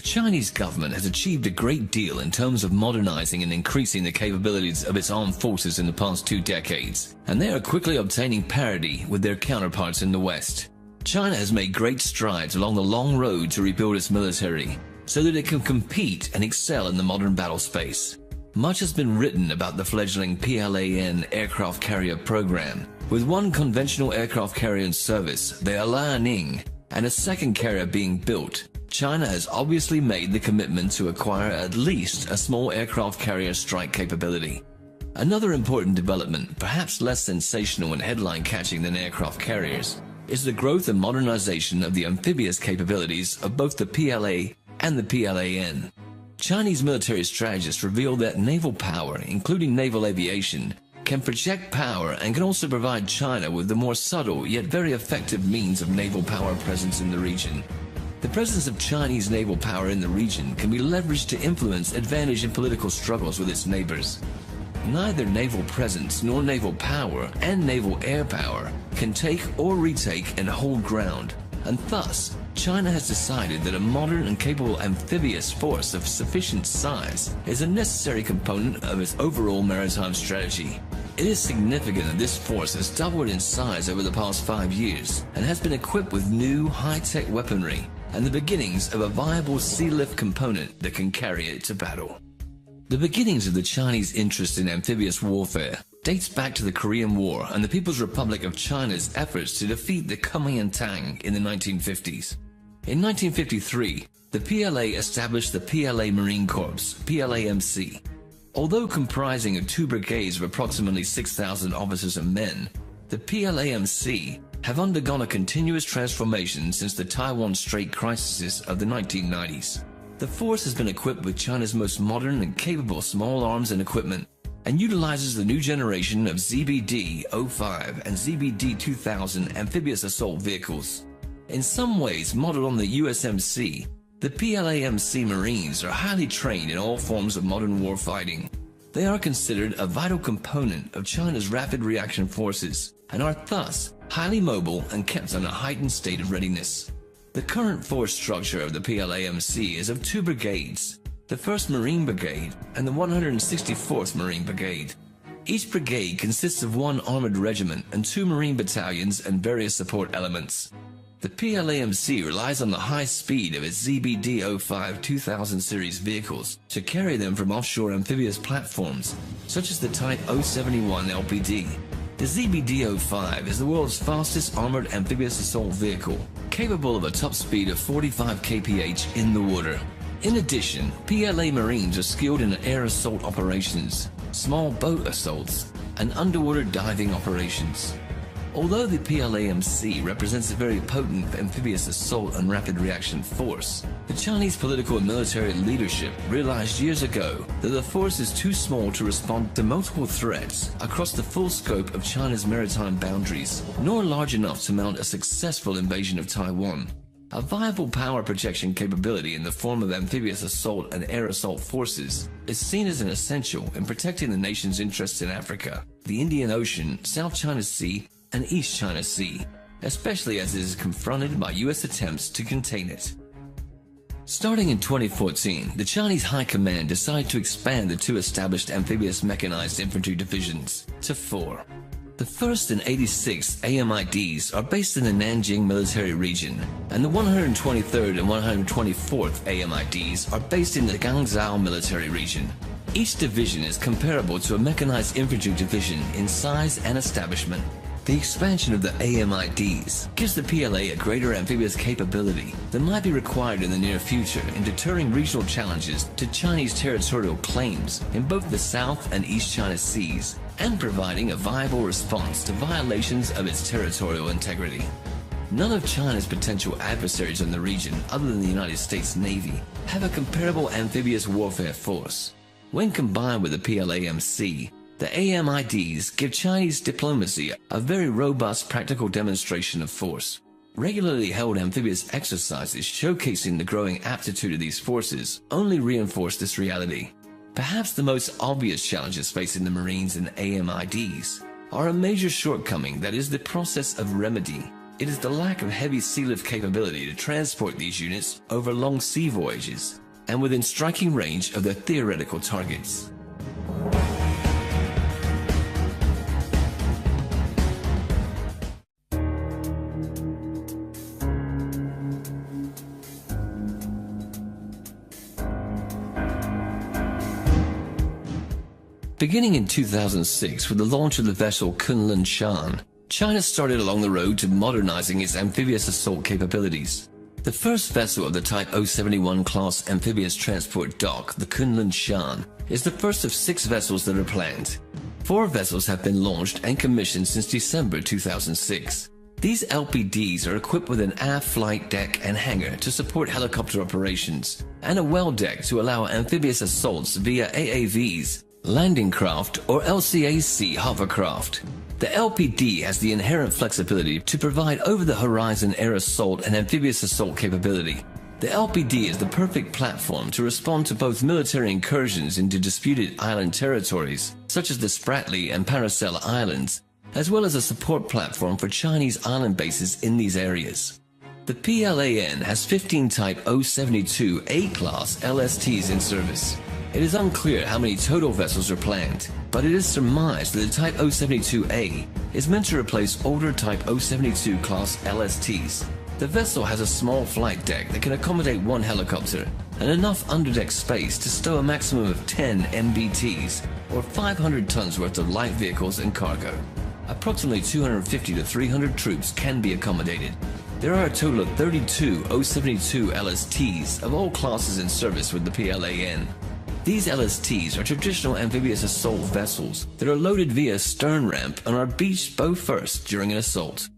Chinese government has achieved a great deal in terms of modernizing and increasing the capabilities of its armed forces in the past 2 decades, and they are quickly obtaining parity with their counterparts in the West. China has made great strides along the long road to rebuild its military, so that it can compete and excel in the modern battle space. Much has been written about the fledgling PLAN aircraft carrier program, with one conventional aircraft carrier in service, the Liaoning, and a second carrier being built. China has obviously made the commitment to acquire at least a small aircraft carrier strike capability. Another important development, perhaps less sensational and headline-catching than aircraft carriers, is the growth and modernization of the amphibious capabilities of both the PLA and the PLAN. Chinese military strategists reveal that naval power, including naval aviation, can project power and can also provide China with the more subtle yet very effective means of naval power presence in the region. The presence of Chinese naval power in the region can be leveraged to influence advantage in political struggles with its neighbors. Neither naval presence nor naval power and naval air power can take or retake and hold ground, and thus China has decided that a modern and capable amphibious force of sufficient size is a necessary component of its overall maritime strategy. It is significant that this force has doubled in size over the past 5 years and has been equipped with new high-tech weaponry and the beginnings of a viable sea lift component that can carry it to battle. The beginnings of the Chinese interest in amphibious warfare dates back to the Korean War and the People's Republic of China's efforts to defeat the Kuomintang in the 1950s. In 1953, the PLA established the PLA Marine Corps, PLAMC. Although comprising of 2 brigades of approximately 6,000 officers and men, the PLAMC have undergone a continuous transformation since the Taiwan Strait crises of the 1990s. The force has been equipped with China's most modern and capable small arms and equipment, and utilizes the new generation of ZBD-05 and ZBD-2000 amphibious assault vehicles. In some ways modeled on the USMC, the PLAMC Marines are highly trained in all forms of modern warfighting. They are considered a vital component of China's rapid reaction forces, and are thus highly mobile and kept in a heightened state of readiness. The current force structure of the PLAMC is of 2 brigades, the 1st Marine Brigade and the 164th Marine Brigade. Each brigade consists of 1 armored regiment and 2 Marine battalions and various support elements. The PLAMC relies on the high speed of its ZBD-05 2000 series vehicles to carry them from offshore amphibious platforms, such as the Type 071 LPD. The ZBD-05 is the world's fastest armored amphibious assault vehicle, capable of a top speed of 45 kph in the water. In addition, PLA Marines are skilled in air assault operations, small boat assaults, and underwater diving operations. Although the PLAMC represents a very potent amphibious assault and rapid reaction force, the Chinese political and military leadership realized years ago that the force is too small to respond to multiple threats across the full scope of China's maritime boundaries, nor large enough to mount a successful invasion of Taiwan. A viable power projection capability in the form of amphibious assault and air assault forces is seen as an essential in protecting the nation's interests in Africa, the Indian Ocean, South China Sea, and East China Sea, especially as it is confronted by U.S. attempts to contain it. Starting in 2014, the Chinese High Command decided to expand the 2 established amphibious mechanized infantry divisions to 4. The 1st and 86th AMIDs are based in the Nanjing military region, and the 123rd and 124th AMIDs are based in the Guangzhou military region. Each division is comparable to a mechanized infantry division in size and establishment. The expansion of the AMIDs gives the PLA a greater amphibious capability that might be required in the near future in deterring regional challenges to Chinese territorial claims in both the South and East China Seas, and providing a viable response to violations of its territorial integrity. None of China's potential adversaries in the region, other than the United States Navy, have a comparable amphibious warfare force. When combined with the PLAMC, the AMIDs give Chinese diplomacy a very robust practical demonstration of force. Regularly held amphibious exercises showcasing the growing aptitude of these forces only reinforce this reality. Perhaps the most obvious challenges facing the Marines and AMIDs are a major shortcoming that is the process of remedy. It is the lack of heavy sea lift capability to transport these units over long sea voyages and within striking range of their theoretical targets. Beginning in 2006 with the launch of the vessel Kunlun Shan, China started along the road to modernizing its amphibious assault capabilities. The first vessel of the Type 071 class amphibious transport dock, the Kunlun Shan, is the first of 6 vessels that are planned. 4 vessels have been launched and commissioned since December 2006. These LPDs are equipped with an aft flight deck and hangar to support helicopter operations, and a well deck to allow amphibious assaults via AAVs, landing craft, or LCAC hovercraft. The LPD has the inherent flexibility to provide over-the-horizon air assault and amphibious assault capability. The LPD is the perfect platform to respond to both military incursions into disputed island territories, such as the Spratly and Paracel Islands, as well as a support platform for Chinese island bases in these areas. The PLAN has 15 Type 072 A-class LSTs in service. It is unclear how many total vessels are planned, but it is surmised that the Type 072A is meant to replace older Type 072 class LSTs. The vessel has a small flight deck that can accommodate 1 helicopter and enough underdeck space to stow a maximum of 10 MBTs, or 500 tons worth of light vehicles and cargo. Approximately 250 to 300 troops can be accommodated. There are a total of 32 072 LSTs of all classes in service with the PLAN. These LSTs are traditional amphibious assault vessels that are loaded via stern ramp and are beached bow first during an assault.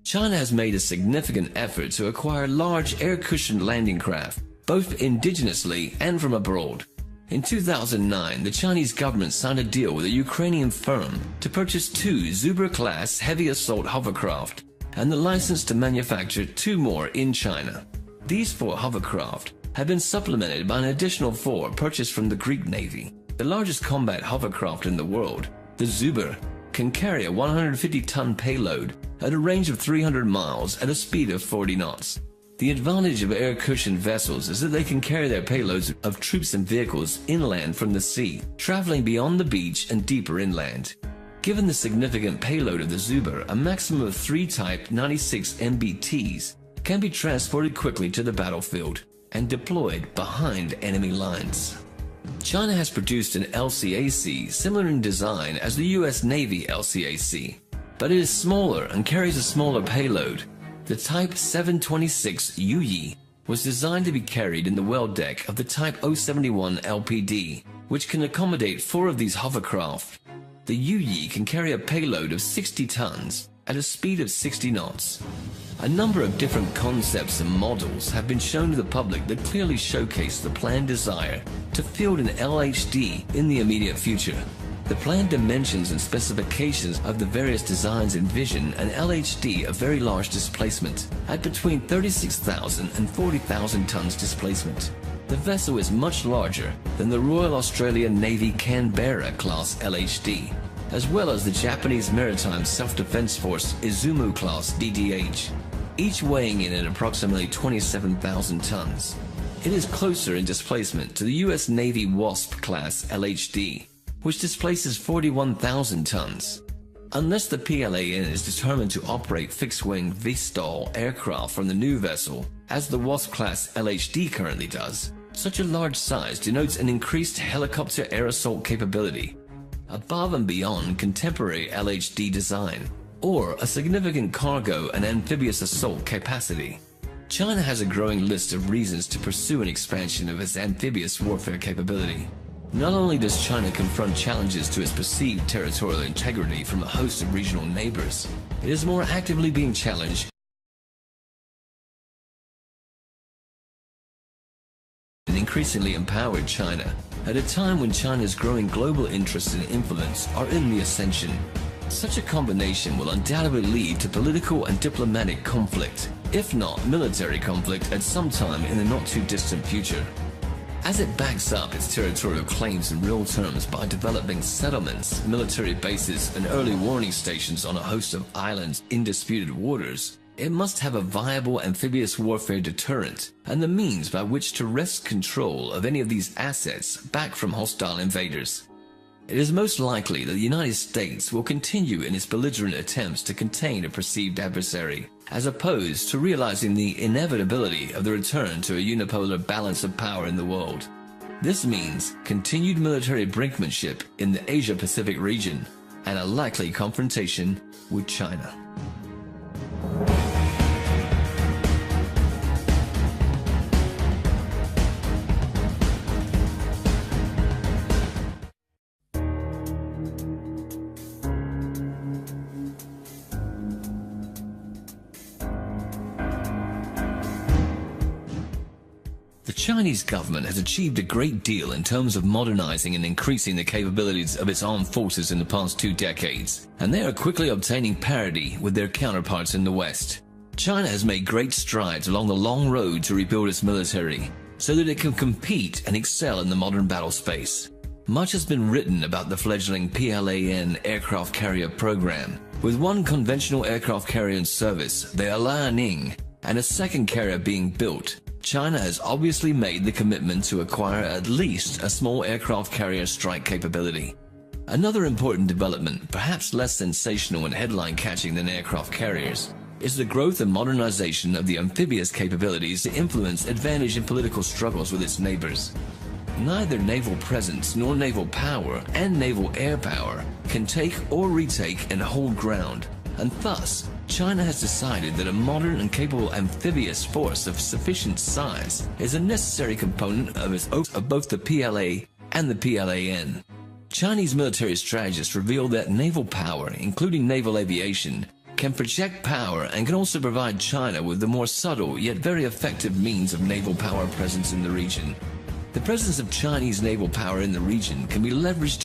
China has made a significant effort to acquire large air-cushioned landing craft, both indigenously and from abroad. In 2009, the Chinese government signed a deal with a Ukrainian firm to purchase 2 Zubr-class heavy assault hovercraft and the license to manufacture 2 more in China. These 4 hovercraft have been supplemented by an additional 4 purchased from the Greek Navy. The largest combat hovercraft in the world, the Zubr, can carry a 150-ton payload at a range of 300 miles at a speed of 40 knots. The advantage of air-cushioned vessels is that they can carry their payloads of troops and vehicles inland from the sea, traveling beyond the beach and deeper inland. Given the significant payload of the Zubr, a maximum of 3 Type 96 MBTs can be transported quickly to the battlefield and deployed behind enemy lines. China has produced an LCAC similar in design as the US Navy LCAC, but it is smaller and carries a smaller payload. The Type 726 Yuyi was designed to be carried in the well deck of the Type 071 LPD, which can accommodate 4 of these hovercraft. The Yuyi can carry a payload of 60 tons at a speed of 60 knots. A number of different concepts and models have been shown to the public that clearly showcase the planned desire to field an LHD in the immediate future. The planned dimensions and specifications of the various designs envision an LHD of very large displacement at between 36,000 and 40,000 tons displacement. The vessel is much larger than the Royal Australian Navy Canberra class LHD, as well as the Japanese Maritime Self-Defense Force Izumo class DDH, each weighing in at approximately 27,000 tons. It is closer in displacement to the US Navy Wasp class LHD, which displaces 41,000 tons. Unless the PLAN is determined to operate fixed-wing VSTOL aircraft from the new vessel, as the Wasp class LHD currently does, such a large size denotes an increased helicopter air assault capability, above and beyond contemporary LHD design, or a significant cargo and amphibious assault capacity. China has a growing list of reasons to pursue an expansion of its amphibious warfare capability. Not only does China confront challenges to its perceived territorial integrity from a host of regional neighbors, it is more actively being challenged an increasingly empowered China, at a time when China's growing global interests and influence are in the ascension. Such a combination will undoubtedly lead to political and diplomatic conflict, if not military conflict, at some time in the not-too-distant future. as it backs up its territorial claims in real terms by developing settlements, military bases, and early warning stations on a host of islands in disputed waters. It must have a viable amphibious warfare deterrent and the means by which to wrest control of any of these assets back from hostile invaders. It is most likely that the United States will continue in its belligerent attempts to contain a perceived adversary, as opposed to realizing the inevitability of the return to a unipolar balance of power in the world. This means continued military brinkmanship in the Asia-Pacific region and a likely confrontation with China. The Chinese government has achieved a great deal in terms of modernizing and increasing the capabilities of its armed forces in the past 2 decades, and they are quickly obtaining parity with their counterparts in the West. China has made great strides along the long road to rebuild its military, so that it can compete and excel in the modern battle space. Much has been written about the fledgling PLAN aircraft carrier program, with one conventional aircraft carrier in service, the Liaoning, and a second carrier being built. China has obviously made the commitment to acquire at least a small aircraft carrier strike capability. Another important development, perhaps less sensational and headline-catching than aircraft carriers, is the growth and modernization of the amphibious capabilities to influence advantage in political struggles with its neighbors. Neither naval presence nor naval power and naval air power can take or retake and hold ground, and thus China has decided that a modern and capable amphibious force of sufficient size is a necessary component of both the PLA and the PLAN. Chinese military strategists reveal that naval power, including naval aviation, can project power and can also provide China with the more subtle yet very effective means of naval power presence in the region. The presence of Chinese naval power in the region can be leveraged